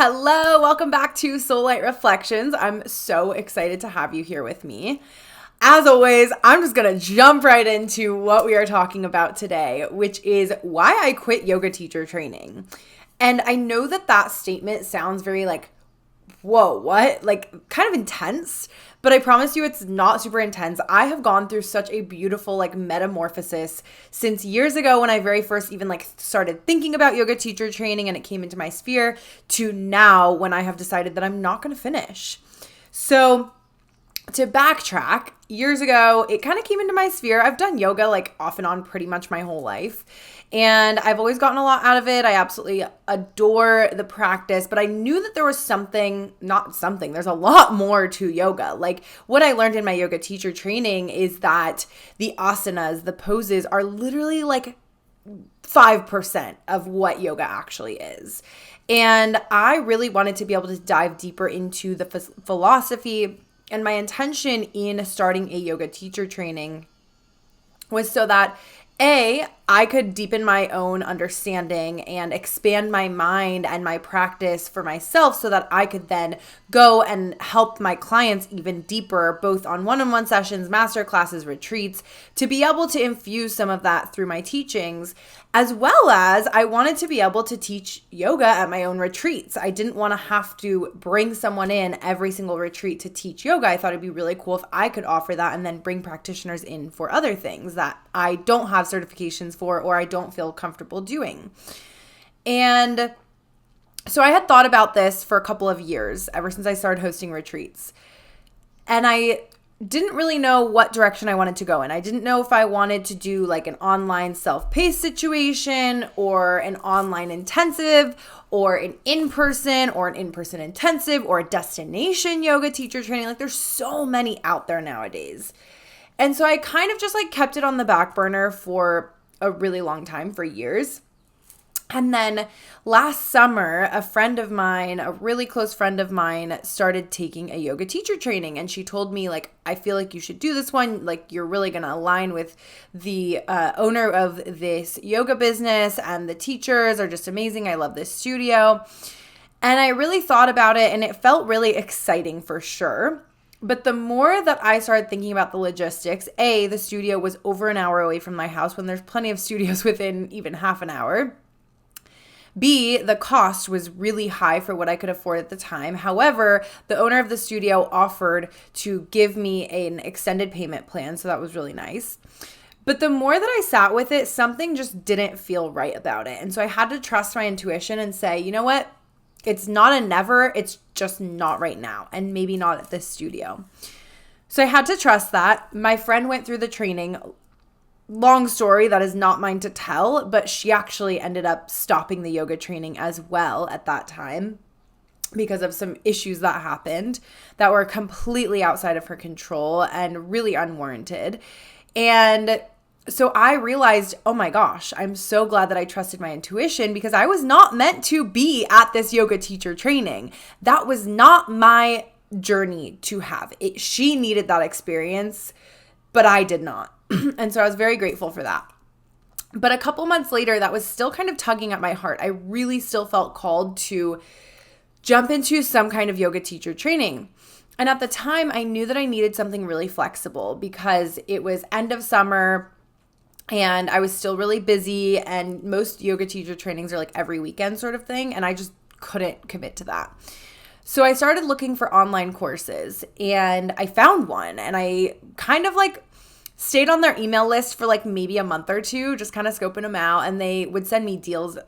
Hello, welcome back to Soul Light Reflections. I'm so excited to have you here with me. As always, I'm just going to jump right into what we are talking about today, which is why I quit yoga teacher training. And I know that statement sounds very whoa, what? Kind of intense, but I promise you it's not super intense. I have gone through such a beautiful metamorphosis since years ago when I very first even started thinking about yoga teacher training and it came into my sphere to now when I have decided that I'm not going to finish. So to backtrack, years ago, it kind of came into my sphere. I've done yoga off and on pretty much my whole life. And I've always gotten a lot out of it. I absolutely adore the practice, but I knew that there was there's a lot more to yoga. What I learned in my yoga teacher training is that the asanas, the poses are literally 5% of what yoga actually is. And I really wanted to be able to dive deeper into the philosophy. And my intention in starting a yoga teacher training was so that I could deepen my own understanding and expand my mind and my practice for myself so that I could then go and help my clients even deeper, both on one-on-one sessions, master classes, retreats, to be able to infuse some of that through my teachings, as well as I wanted to be able to teach yoga at my own retreats. I didn't want to have to bring someone in every single retreat to teach yoga. I thought it'd be really cool if I could offer that and then bring practitioners in for other things that I don't have certifications for or I don't feel comfortable doing. And so I had thought about this for a couple of years, ever since I started hosting retreats. And I didn't really know what direction I wanted to go in. I didn't know if I wanted to do an online self-paced situation or an online intensive or an in-person intensive or a destination yoga teacher training. There's so many out there nowadays. And so I kind of just kept it on the back burner for a really long time, for years. And then last summer, a friend of mine, a really close friend of mine, started taking a yoga teacher training. And she told me, I feel like you should do this one. You're really going to align with the owner of this yoga business, and the teachers are just amazing. I love this studio. And I really thought about it, and it felt really exciting for sure. But the more that I started thinking about the logistics, the studio was over an hour away from my house when there's plenty of studios within even half an hour. B, the cost was really high for what I could afford at the time. However, the owner of the studio offered to give me an extended payment plan, so that was really nice. But the more that I sat with it, something just didn't feel right about it. And so I had to trust my intuition and say, you know what? It's not a never, it's just not right now, and maybe not at this studio. So I had to trust that. My friend went through the training. Long story, that is not mine to tell, but she actually ended up stopping the yoga training as well at that time because of some issues that happened that were completely outside of her control and really unwarranted. And so I realized, oh my gosh, I'm so glad that I trusted my intuition, because I was not meant to be at this yoga teacher training. That was not my journey to have. She needed that experience, but I did not. And so I was very grateful for that. But a couple months later, that was still kind of tugging at my heart. I really still felt called to jump into some kind of yoga teacher training. And at the time, I knew that I needed something really flexible because it was end of summer and I was still really busy, and most yoga teacher trainings are every weekend sort of thing, and I just couldn't commit to that. So I started looking for online courses, and I found one, and I kind of stayed on their email list for maybe a month or two, just kind of scoping them out, and they would send me deals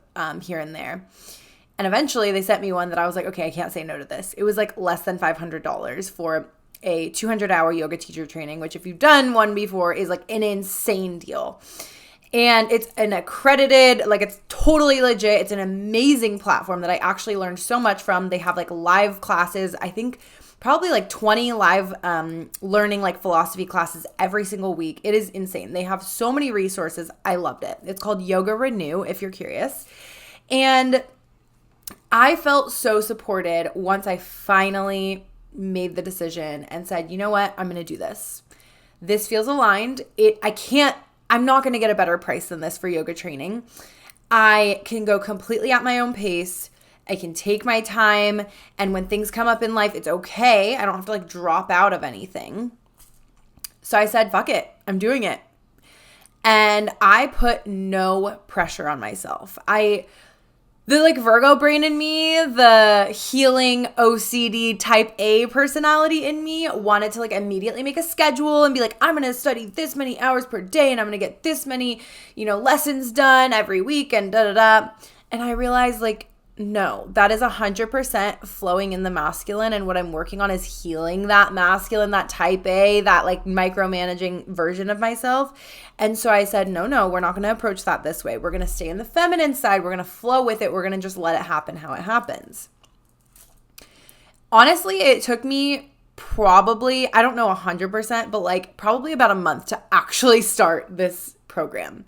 here and there. And eventually they sent me one that I was okay, I can't say no to this. It was less than $500 for a 200-hour yoga teacher training, which if you've done one before is an insane deal. And it's an accredited, it's totally legit. It's an amazing platform that I actually learned so much from. They have live classes. I think probably 20 live learning philosophy classes every single week. It is insane. They have so many resources. I loved it. It's called Yoga Renew, if you're curious. And I felt so supported once I finally made the decision and said, you know what, I'm going to do this. This feels aligned. I'm not going to get a better price than this for yoga training. I can go completely at my own pace. I can take my time. And when things come up in life, it's okay. I don't have to like drop out of anything. So I said, fuck it. I'm doing it. And I put no pressure on myself. The like Virgo brain in me, the healing OCD type A personality in me wanted to like immediately make a schedule and be like, I'm going to study this many hours per day and I'm going to get this many, lessons done every week and da-da-da. And I realized like, no, that is 100% flowing in the masculine. And what I'm working on is healing that masculine, that type A, that like micromanaging version of myself. And so I said, no, we're not going to approach that this way. We're going to stay in the feminine side. We're going to flow with it. We're going to just let it happen how it happens. Honestly, it took me probably, I don't know 100%, but like probably about a month to actually start this program.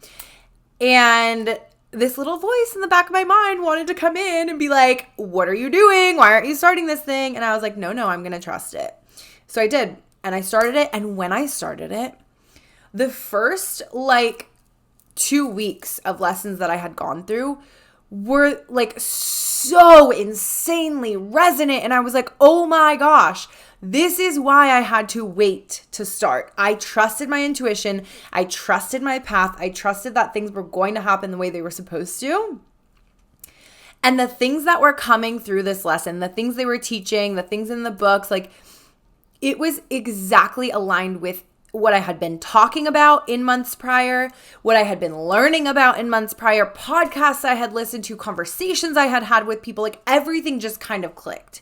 And this little voice in the back of my mind wanted to come in and be like, what are you doing? Why aren't you starting this thing? And I was like, no, I'm going to trust it. So I did. And I started it. And when I started it, the first like 2 weeks of lessons that I had gone through were like so insanely resonant. And I was like, oh my gosh, this is why I had to wait to start. I trusted my intuition. I trusted my path. I trusted that things were going to happen the way they were supposed to. And the things that were coming through this lesson, the things they were teaching, the things in the books, like it was exactly aligned with what I had been talking about in months prior, what I had been learning about in months prior, podcasts I had listened to, conversations I had had with people, like everything just kind of clicked.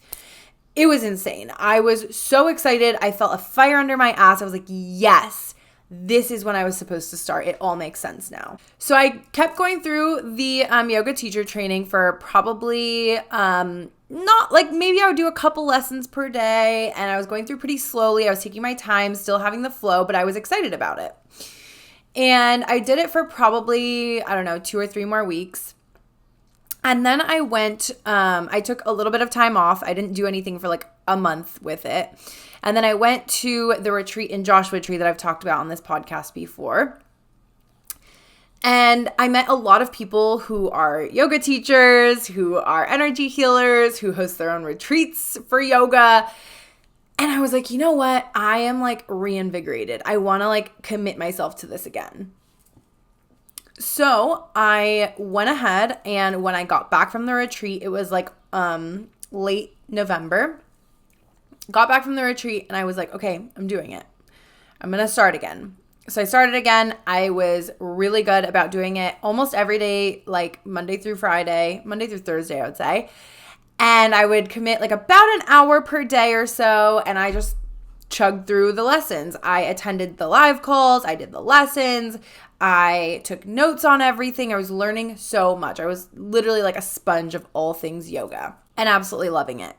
It was insane. I was so excited. I felt a fire under my ass. I was like, yes, this is when I was supposed to start. It all makes sense now. So I kept going through the yoga teacher training for probably not like maybe I would do a couple lessons per day, and I was going through pretty slowly. I was taking my time, still having the flow, but I was excited about it. And I did it for probably, 2 or 3 more weeks. And then I went, I took a little bit of time off. I didn't do anything for like a month with it. And then I went to the retreat in Joshua Tree that I've talked about on this podcast before. And I met a lot of people who are yoga teachers, who are energy healers, who host their own retreats for yoga. And I was like, you know what? I am like reinvigorated. I want to like commit myself to this again. So I went ahead, and when I got back from the retreat, it was like late November. Got back from the retreat and I was like, okay, I'm doing it. I'm going to start again. So I started again. I was really good about doing it almost every day, like Monday through Thursday, I would say. And I would commit like about an hour per day or so, and I just chugged through the lessons. I attended the live calls. I did the lessons. I took notes on everything. I was learning so much. I was literally like a sponge of all things yoga and absolutely loving it.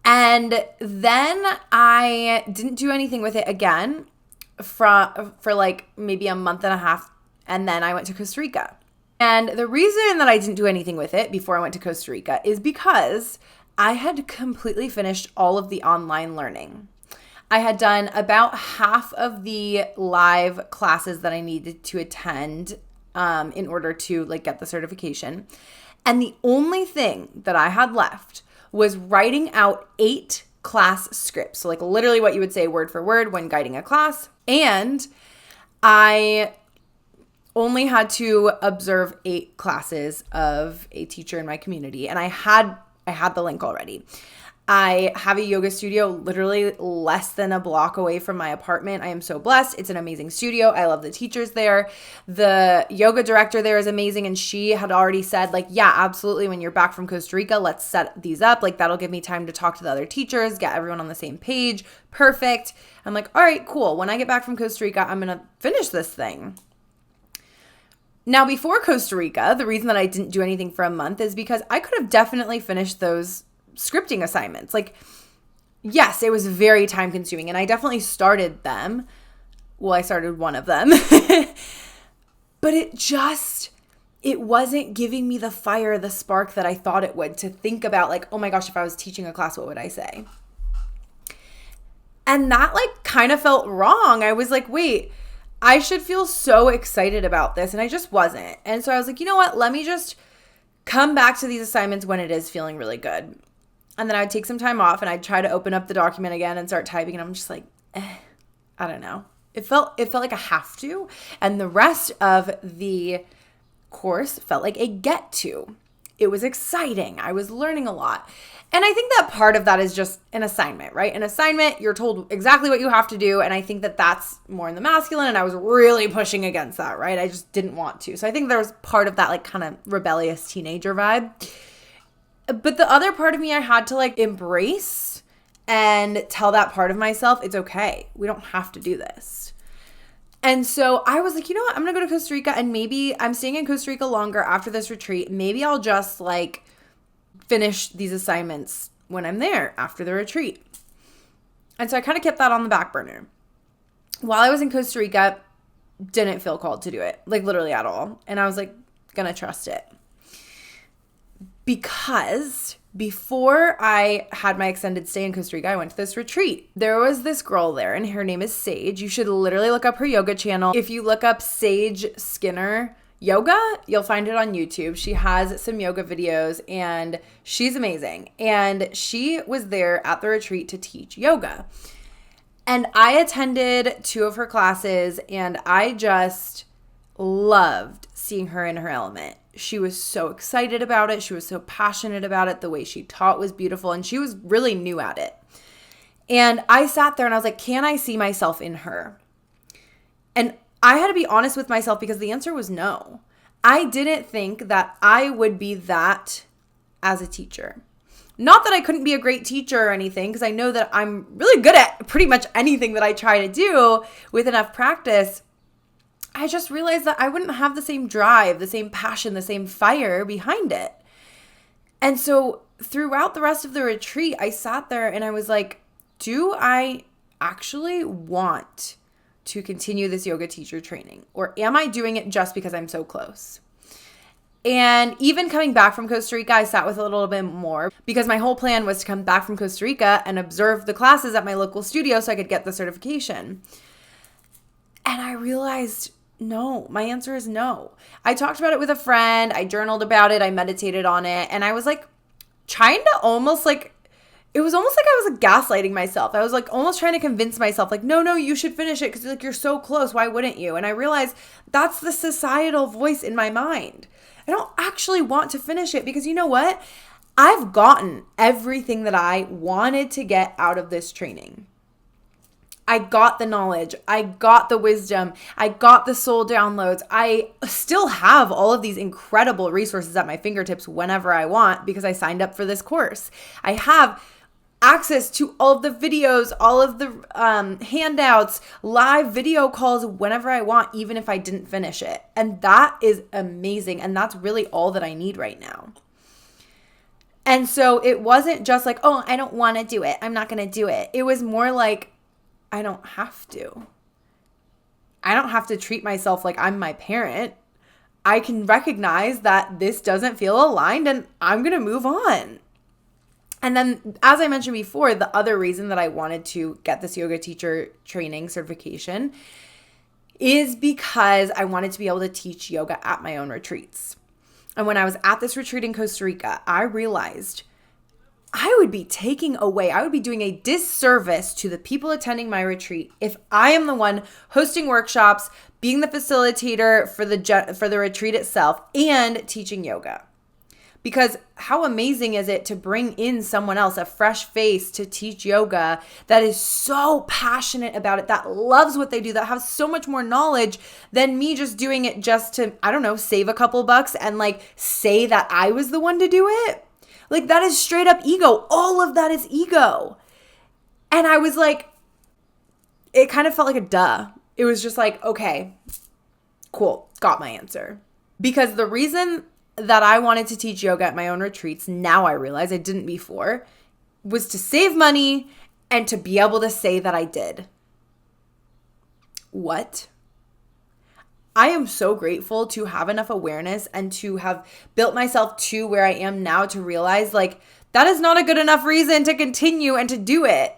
And then I didn't do anything with it again for like maybe a month and a half. And then I went to Costa Rica. And the reason that I didn't do anything with it before I went to Costa Rica is because I had completely finished all of the online learning. I had done about half of the live classes that I needed to attend in order to like get the certification. And the only thing that I had left was writing out 8 class scripts. So like literally what you would say word for word when guiding a class. And I only had to observe 8 classes of a teacher in my community. And I had the link already. I have a yoga studio literally less than a block away from my apartment. I am so blessed. It's an amazing studio. I love the teachers there. The yoga director there is amazing. And she had already said like, yeah, absolutely. When you're back from Costa Rica, let's set these up. Like that'll give me time to talk to the other teachers, get everyone on the same page. Perfect. I'm like, all right, cool. When I get back from Costa Rica, I'm going to finish this thing. Now, before Costa Rica, the reason that I didn't do anything for a month is because I could have definitely finished those scripting assignments. Like, yes, it was very time consuming and I definitely started them. Well, I started one of them, but it wasn't giving me the fire, the spark that I thought it would to think about like, oh my gosh, if I was teaching a class, what would I say? And that like kind of felt wrong. I was like, wait, I should feel so excited about this. And I just wasn't. And so I was like, you know what? Let me just come back to these assignments when it is feeling really good. And then I'd take some time off and I'd try to open up the document again and start typing. And I'm just like, I don't know. It felt like a have to. And the rest of the course felt like a get to. It was exciting. I was learning a lot. And I think that part of that is just an assignment, right? An assignment, you're told exactly what you have to do. And I think that that's more in the masculine. And I was really pushing against that, right? I just didn't want to. So I think there was part of that like kind of rebellious teenager vibe. But the other part of me I had to like embrace and tell that part of myself, it's okay. We don't have to do this. And so I was like, you know what? I'm going to go to Costa Rica, and maybe I'm staying in Costa Rica longer after this retreat. Maybe I'll just like finish these assignments when I'm there after the retreat. And so I kind of kept that on the back burner. While I was in Costa Rica, didn't feel called to do it, like literally at all. And I was like, going to trust it. Because before I had my extended stay in Costa Rica, I went to this retreat. There was this girl there, and her name is Sage. You should literally look up her yoga channel. If you look up Sage Skinner Yoga, you'll find it on YouTube. She has some yoga videos, and she's amazing. And she was there at the retreat to teach yoga. And I attended 2 of her classes, and I just loved seeing her in her element. She was so excited about it. She was so passionate about it. The way she taught was beautiful, and she was really new at it. And I sat there and I was like, can I see myself in her? And I had to be honest with myself because the answer was no. I didn't think that I would be that as a teacher. Not that I couldn't be a great teacher or anything, because I know that I'm really good at pretty much anything that I try to do with enough practice. I just realized that I wouldn't have the same drive, the same passion, the same fire behind it. And so throughout the rest of the retreat, I sat there and I was like, do I actually want to continue this yoga teacher training? Or am I doing it just because I'm so close? And even coming back from Costa Rica, I sat with a little bit more because my whole plan was to come back from Costa Rica and observe the classes at my local studio so I could get the certification. And I realized, no, my answer is no. I talked about it with a friend. I journaled about it. I meditated on it. And I was like trying to almost like, it was almost like I was like gaslighting myself. I was like almost trying to convince myself like, no, you should finish it because like you're so close. Why wouldn't you? And I realized that's the societal voice in my mind. I don't actually want to finish it because you know what? I've gotten everything that I wanted to get out of this training. I got the knowledge. I got the wisdom. I got the soul downloads. I still have all of these incredible resources at my fingertips whenever I want because I signed up for this course. I have access to all of the videos, all of the handouts, live video calls whenever I want, even if I didn't finish it. And that is amazing. And that's really all that I need right now. And so it wasn't just like, oh, I don't want to do it. I'm not going to do it. It was more like, I don't have to. I don't have to treat myself like I'm my parent. I can recognize that this doesn't feel aligned and I'm going to move on. And then, as I mentioned before, the other reason that I wanted to get this yoga teacher training certification is because I wanted to be able to teach yoga at my own retreats. And when I was at this retreat in Costa Rica, I realized I would be doing a disservice to the people attending my retreat if I am the one hosting workshops, being the facilitator for the retreat itself, and teaching yoga. Because how amazing is it to bring in someone else, a fresh face, to teach yoga that is so passionate about it, that loves what they do, that has so much more knowledge than me just doing it just to, I don't know, save a couple bucks and like say that I was the one to do it. Like that is straight up ego. All of that is ego. And I was like, it kind of felt like a duh. It was just like, okay, cool, got my answer. Because the reason that I wanted to teach yoga at my own retreats, now I realize I didn't before, was to save money and to be able to say that I did. What? I am so grateful to have enough awareness and to have built myself to where I am now to realize like that is not a good enough reason to continue and to do it.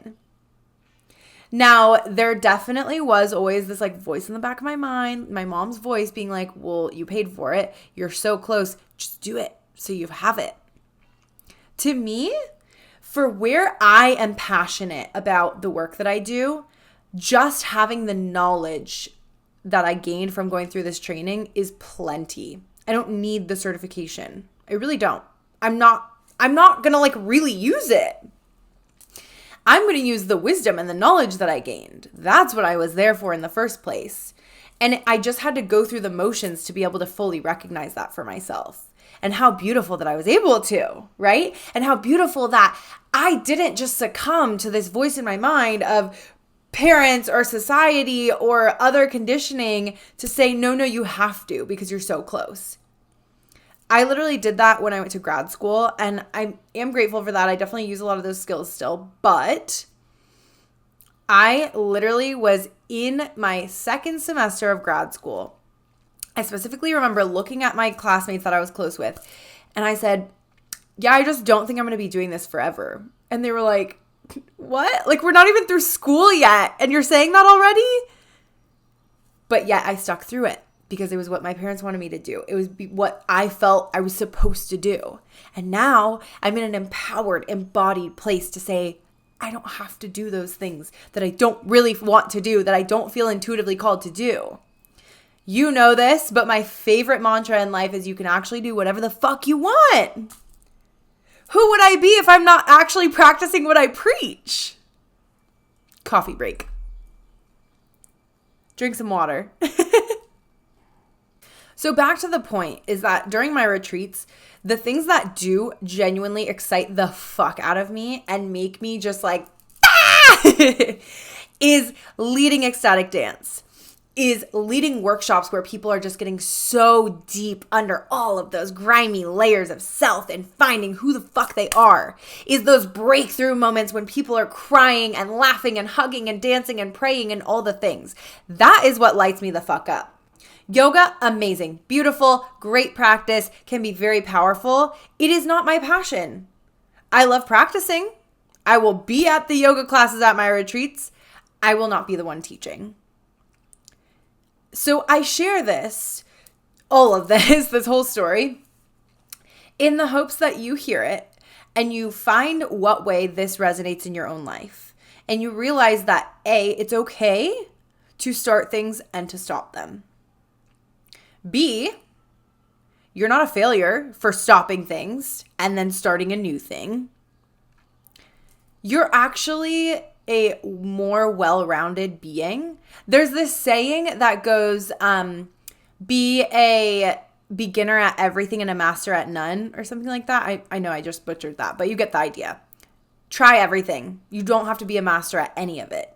Now, there definitely was always this like voice in the back of my mind, my mom's voice being like, well, you paid for it. You're so close. Just do it. so you have it. To me, for where I am passionate about the work that I do, just having the knowledge that I gained from going through this training is plenty. I don't need the certification. I really don't. I'm not going to like really use it. I'm going to use the wisdom and the knowledge that I gained. That's what I was there for in the first place. And I just had to go through the motions to be able to fully recognize that for myself. And how beautiful that I was able to, right? And how beautiful that I didn't just succumb to this voice in my mind of parents or society or other conditioning to say, no, you have to because you're so close. I literally did that when I went to grad school, and I am grateful for that. I definitely use a lot of those skills still, but I literally was in my second semester of grad school. I specifically remember looking at my classmates that I was close with, and I said, yeah, I just don't think I'm going to be doing this forever. And they were like, what? Like, we're not even through school yet, and you're saying that already? But yet I stuck through it because it was what my parents wanted me to do. It was what I felt I was supposed to do. And now I'm in an empowered, embodied place to say, I don't have to do those things that I don't really want to do, that I don't feel intuitively called to do. You know this, but my favorite mantra in life is you can actually do whatever the fuck you want. Who would I be if I'm not actually practicing what I preach? Coffee break. Drink some water. So back to the point is that during my retreats, the things that do genuinely excite the fuck out of me and make me just like, is leading ecstatic dance, is leading workshops where people are just getting so deep under all of those grimy layers of self and finding who the fuck they are, is those breakthrough moments when people are crying and laughing and hugging and dancing and praying and all the things. That is what lights me the fuck up. Yoga, amazing, beautiful, great practice, can be very powerful. It is not my passion. I love practicing. I will be at the yoga classes at my retreats. I will not be the one teaching. So I share all of this whole story, in the hopes that you hear it and you find what way this resonates in your own life. And you realize that A, it's okay to start things and to stop them. B, you're not a failure for stopping things and then starting a new thing. You're actually a more well-rounded being. There's this saying that goes, be a beginner at everything and a master at none, or something like that. I know I just butchered that, but you get the idea. Try everything. You don't have to be a master at any of it.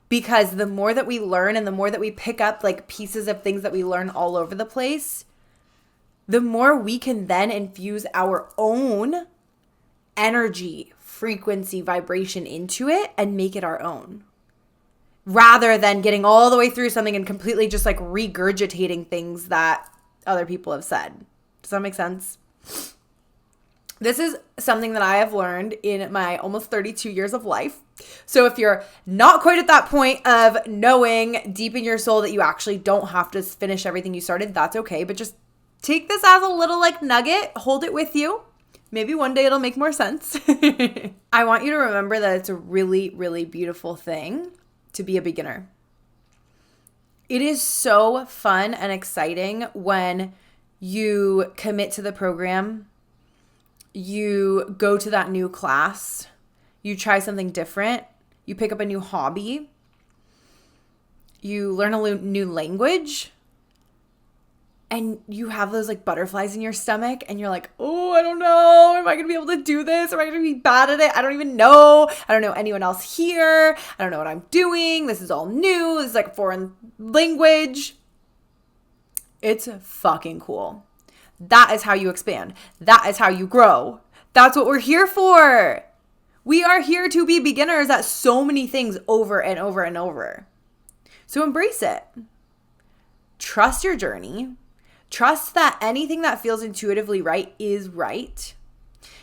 Because the more that we learn and the more that we pick up like pieces of things that we learn all over the place, the more we can then infuse our own energy, frequency, vibration into it and make it our own. Rather than getting all the way through something and completely just like regurgitating things that other people have said. Does that make sense? This is something that I have learned in my almost 32 years of life. So if you're not quite at that point of knowing deep in your soul that you actually don't have to finish everything you started, that's okay. But just take this as a little like nugget, hold it with you. Maybe one day it'll make more sense. I want you to remember that it's a really, really beautiful thing to be a beginner. It is so fun and exciting when you commit to the program, you go to that new class, you try something different, you pick up a new hobby, you learn a new language, and you have those like butterflies in your stomach and you're like, oh, I don't know. Am I going to be able to do this? Am I going to be bad at it? I don't even know. I don't know anyone else here. I don't know what I'm doing. This is all new. This is like foreign language. It's fucking cool. That is how you expand. That is how you grow. That's what we're here for. We are here to be beginners at so many things over and over and over. So embrace it. Trust your journey. Trust that anything that feels intuitively right is right.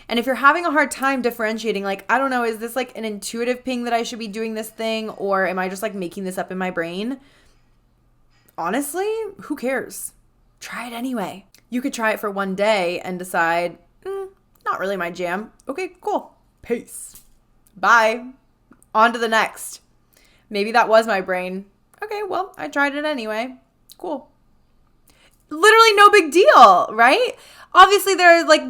And if you're having a hard time differentiating, like, I don't know, is this like an intuitive ping that I should be doing this thing? Or am I just like making this up in my brain? Honestly, who cares? Try it anyway. You could try it for one day and decide, not really my jam. Okay, cool. Peace. Bye. On to the next. Maybe that was my brain. Okay, well, I tried it anyway. Cool. Literally no big deal, right? Obviously, there are like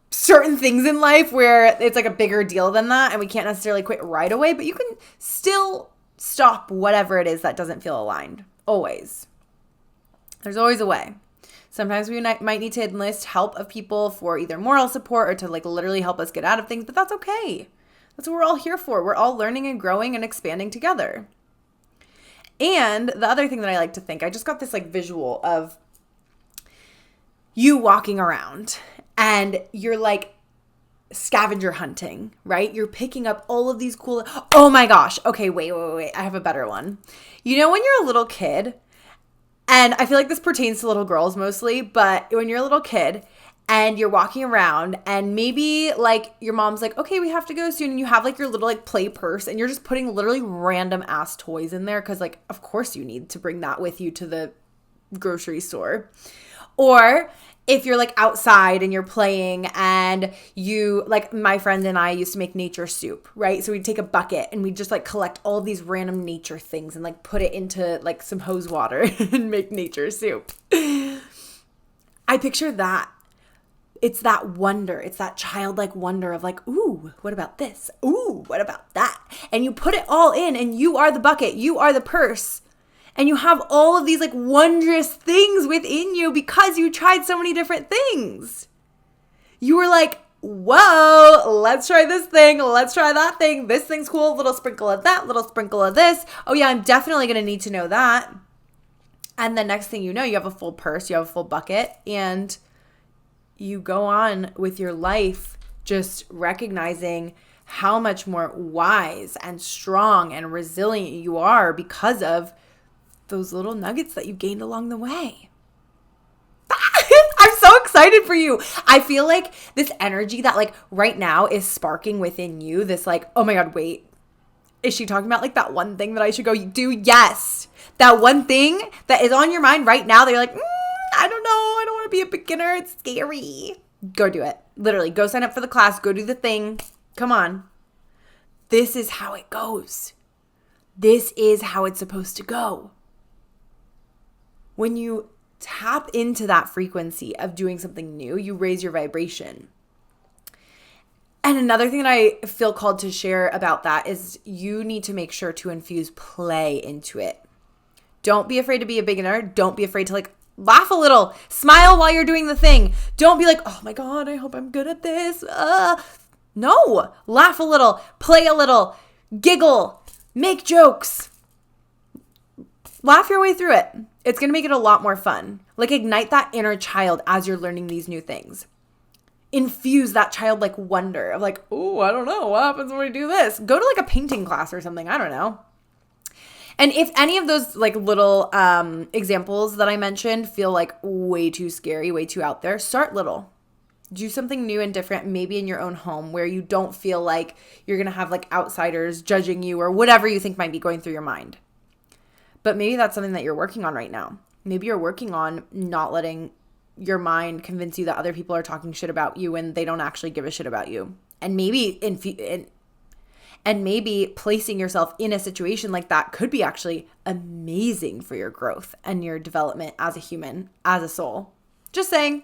certain things in life where it's like a bigger deal than that, and we can't necessarily quit right away, but you can still stop whatever it is that doesn't feel aligned. Always. There's always a way. Sometimes we might need to enlist help of people for either moral support or to like literally help us get out of things, but that's okay. That's what we're all here for. We're all learning and growing and expanding together. And the other thing that I like to think, I just got this like visual of you walking around and you're like scavenger hunting, right? You're picking up all of these cool, oh my gosh. Okay, wait. I have a better one. You know, when you're a little kid, and I feel like this pertains to little girls mostly, but when you're a little kid and you're walking around and maybe like your mom's like, okay, we have to go soon. And you have like your little like play purse and you're just putting literally random ass toys in there. Cause like, of course you need to bring that with you to the grocery store. Or if you're like outside and you're playing and you, like my friend and I used to make nature soup, right? So we'd take a bucket and we'd just like collect all these random nature things and like put it into like some hose water and make nature soup. I picture that. It's that wonder. It's that childlike wonder of like, ooh, what about this? Ooh, what about that? And you put it all in and you are the bucket. You are the purse. And you have all of these like wondrous things within you because you tried so many different things. You were like, whoa, let's try this thing. Let's try that thing. This thing's cool. Little sprinkle of that, little sprinkle of this. Oh yeah, I'm definitely going to need to know that. And the next thing you know, you have a full purse, you have a full bucket, and you go on with your life just recognizing how much more wise and strong and resilient you are because of those little nuggets that you gained along the way. I'm so excited for you. I feel like this energy that like right now is sparking within you, this like, oh my God, wait, is she talking about like that one thing that I should go do? Yes. That one thing that is on your mind right now that you're like, I don't know. I don't want to be a beginner. It's scary. Go do it. Literally go sign up for the class. Go do the thing. Come on. This is how it goes. This is how it's supposed to go. When you tap into that frequency of doing something new, you raise your vibration. And another thing that I feel called to share about that is you need to make sure to infuse play into it. Don't be afraid to be a beginner. Don't be afraid to like laugh a little. Smile while you're doing the thing. Don't be like, oh my God, I hope I'm good at this. No, laugh a little, play a little, giggle, make jokes. Laugh your way through it. It's going to make it a lot more fun. Like ignite that inner child as you're learning these new things. Infuse that childlike wonder of like, oh, I don't know. What happens when we do this? Go to like a painting class or something. I don't know. And if any of those like little examples that I mentioned feel like way too scary, way too out there, start little. Do something new and different, maybe in your own home where you don't feel like you're going to have like outsiders judging you or whatever you think might be going through your mind. But maybe that's something that you're working on right now. Maybe you're working on not letting your mind convince you that other people are talking shit about you when they don't actually give a shit about you. And maybe maybe placing yourself in a situation like that could be actually amazing for your growth and your development as a human, as a soul. Just saying.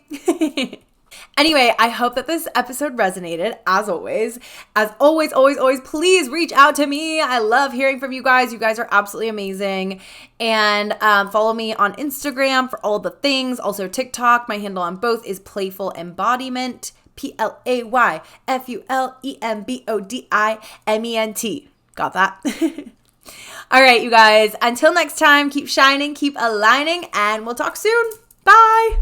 Anyway, I hope that this episode resonated. As always, please reach out to me. I love hearing from you guys. You guys are absolutely amazing. And follow me on Instagram for all the things. Also TikTok. My handle on both is Playful Embodiment. PlayFulEmbodiment. Got that? All right, you guys. Until next time, keep shining, keep aligning, and we'll talk soon. Bye.